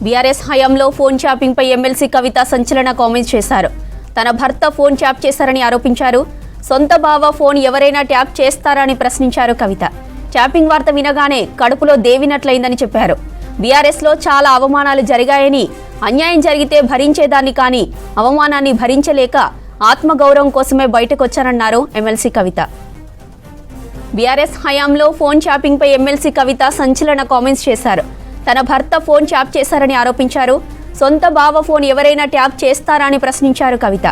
BRS హయాంలో phone tapping పై MLC కవిత సంచలన comments చేశారు. తన భర్త ఫోన్ ట్యాప్ చేశారని ఆరోపించారు. సొంత బావ ఫోన్ ఎవరైనా ట్యాప్ చేస్తారా అని ప్రశ్నించారు కవిత. ట్యాపింగ్ వార్త వినగానే కడుపులో దేవినట్లయిందని చెప్పారు. బీఆర్ఎస్ లో చాలా అవమానాలు జరిగాయని, అన్యాయం జరిగితే భరించేదాన్ని కానీ అవమానాన్ని భరించలేక ఆత్మగౌరవం కోసమే బయటకొచ్చానన్నారు ఎమ్మెల్సీ కవిత. బీఆర్ఎస్ హయాంలో ఫోన్ ట్యాపింగ్ పై ఎమ్మెల్సీ కవిత సంచలన కామెంట్స్ చేశారు. తన భర్త ఫోన్ ట్యాప్ చేశారని ఆరోపించారు. సొంత బావ ఫోన్ ఎవరైనా ట్యాప్ చేస్తారా అని ప్రశ్నించారు కవిత.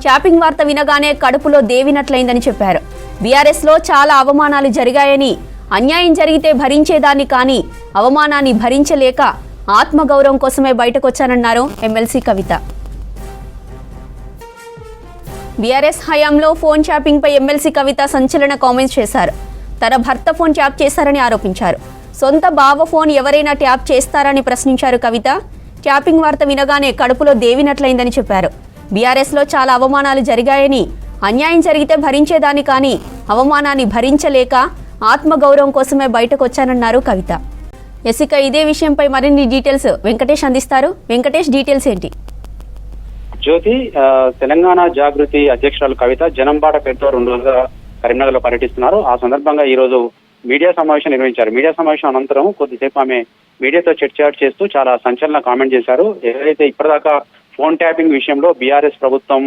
ట్యాపింగ్ వార్త వినగానే కడుపులో దేవినట్లయిందని చెప్పారు. బీఆర్ఎస్ లో చాలా అవమానాలు జరిగాయని, అన్యాయం జరిగితే భరించేదాన్ని కానీ అవమానాన్ని భరించలేక ఆత్మగౌరవం కోసమే బయటకొచ్చానన్నారు ఎమ్మెల్సీ కవిత. బీఆర్ఎస్ హయాంలో ఫోన్ ట్యాపింగ్ పై ఎమ్మెల్సీ కవిత సంచలన కామెంట్స్ చేశారు. తన భర్త ఫోన్ ట్యాప్ చేశారని ఆరోపించారు. సొంత బావ ఫోన్ ఎవరైనా ట్యాప్ చేస్తారని ప్రశ్నించారు కవిత. ట్యాపింగ్ వార్త వినగానే కడుపులో దేవినట్లయిందని చెప్పారు. బీఆర్ఎస్ లో చాలా అవమానాలు జరిగాయని, అన్యాయం జరిగితే భరించేదాన్ని కానీ అవమానాన్ని భరించలేక ఆత్మగౌరవం కోసమే బయటకొచ్చానన్నారు కవిత. ఇక ఇదే విషయంపై మరిన్ని డీటెయిల్స్ వెంకటేష్ అందిస్తారు. వెంకటేష్, డీటెయిల్స్ ఏంటి? జ్యోతి, తెలంగాణ జాగృతి అధ్యక్షురాలు కవిత జనంబాట పేరుతో 2 రోజులుగా కరీంనగర్ లో పర్యటిస్తున్నారు. ఆ సందర్భంగా ఈ రోజు మీడియా సమావేశం నిర్వహించారు. మీడియా సమావేశం అనంతరం కొద్దిసేపు ఆమె మీడియాతో చర్చ చేస్తూ చాలా సంచలన కామెంట్ చేశారు. ఏదైతే ఇప్పటిదాకా ఫోన్ ట్యాపింగ్ విషయంలో బీఆర్ఎస్ ప్రభుత్వం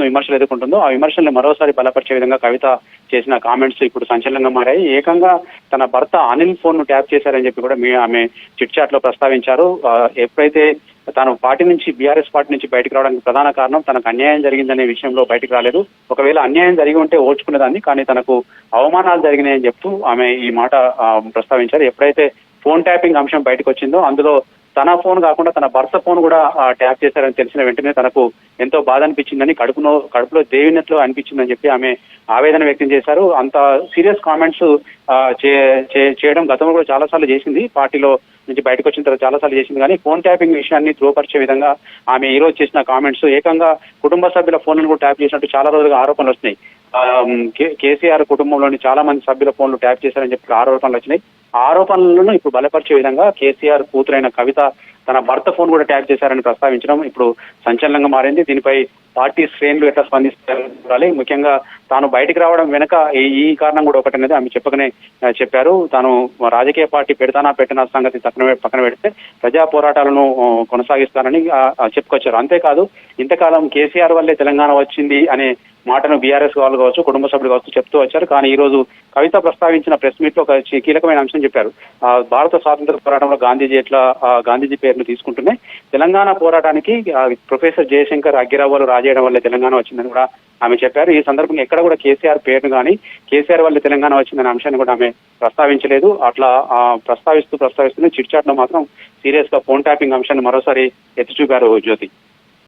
విమర్శలు ఎదుర్కొంటుందో ఆ విమర్శల్ని మరోసారి బలపరిచే విధంగా కవిత చేసిన కామెంట్స్ ఇప్పుడు సంచలనంగా మారాయి. ఏకంగా తన భర్త అనిల్ ఫోన్ ను ట్యాప్ చేశారని చెప్పి కూడా ఆమె చిట్ చాట్ లో ప్రస్తావించారు. ఎప్పుడైతే తాను బీఆర్ఎస్ పార్టీ నుంచి బయటకు రావడానికి ప్రధాన కారణం తనకు అన్యాయం జరిగిందనే విషయంలో బయటకు రాలేదు. ఒకవేళ అన్యాయం జరిగి ఉంటే ఓర్చుకునేదాన్ని, కానీ తనకు అవమానాలు జరిగినాయని చెప్తూ ఆమె ఈ మాట ప్రస్తావించారు. ఎప్పుడైతే ఫోన్ ట్యాపింగ్ అంశం బయటకు వచ్చిందో అందులో తన ఫోన్ కాకుండా తన భర్త ఫోన్ కూడా ట్యాప్ చేశారని తెలిసిన వెంటనే తనకు ఎంతో బాధ అనిపించిందని, కడుపులో దేవినట్లు అనిపించిందని చెప్పి ఆమె ఆవేదన వ్యక్తం చేశారు. అంత సీరియస్ కామెంట్స్ చేయడం గతంలో కూడా చాలాసార్లు చేసింది. పార్టీలో నుంచి బయటకు వచ్చిన తర్వాత చాలాసార్లు చేసింది. కానీ ఫోన్ ట్యాపింగ్ విషయాన్ని ధ్రువపరిచే విధంగా ఆమె ఈ రోజు చేసిన కామెంట్స్ ఏకంగా కుటుంబ సభ్యుల ఫోన్లను కూడా ట్యాప్ చేసినట్టు చాలా రోజులుగా ఆరోపణలు వస్తున్నాయి. కేసీఆర్ కుటుంబంలోని చాలా మంది సభ్యుల ఫోన్లు ట్యాప్ చేశారని చెప్పి ఆరోపణలు వచ్చినాయి. ఆ ఆరోపణలను ఇప్పుడు బలపరిచే విధంగా కేసీఆర్ కూతురైన కవిత తన భర్త ఫోన్ కూడా ట్యాప్ చేశారని ప్రస్తావించడం ఇప్పుడు సంచలనంగా మారింది. దీనిపై పార్టీ శ్రేణులు ఎట్లా స్పందిస్తారని చూడాలి. ముఖ్యంగా తాను బయటకు రావడం వెనక ఈ కారణం కూడా ఒకటనేది ఆమె చెప్పారు. తాను రాజకీయ పార్టీ పెట్టిన సంగతి పక్కన పెడితే ప్రజా పోరాటాలను కొనసాగిస్తానని చెప్పుకొచ్చారు. అంతేకాదు, ఇంతకాలం కేసీఆర్ వల్లే తెలంగాణ వచ్చింది అనే మాటను బీఆర్ఎస్ వాళ్ళు కావచ్చు, కుటుంబ సభ్యులు కావచ్చు చెప్తూ వచ్చారు. కానీ ఈ రోజు కవిత ప్రస్తావించిన ప్రెస్ మీట్ లో ఒక కీలకమైన అంశం చెప్పారు. భారత స్వాతంత్ర పోరాటంలో గాంధీజీ పేరును తీసుకుంటూనే తెలంగాణ పోరాటానికి ప్రొఫెసర్ జయశంకర్ అగ్గిరావులు రాజేయడం వల్ల తెలంగాణ వచ్చిందని కూడా ఆమె చెప్పారు. ఈ సందర్భంగా ఎక్కడ కూడా కేసీఆర్ పేరును కానీ కేసీఆర్ వల్ల తెలంగాణ వచ్చిందనే అంశాన్ని కూడా ఆమె ప్రస్తావించలేదు. అట్లా ప్రస్తావిస్తూనే చిట్ చాట్ లో మాత్రం సీరియస్ గా ఫోన్ ట్యాపింగ్ అంశాన్ని మరోసారి ఎత్తి చూపారు జ్యోతి.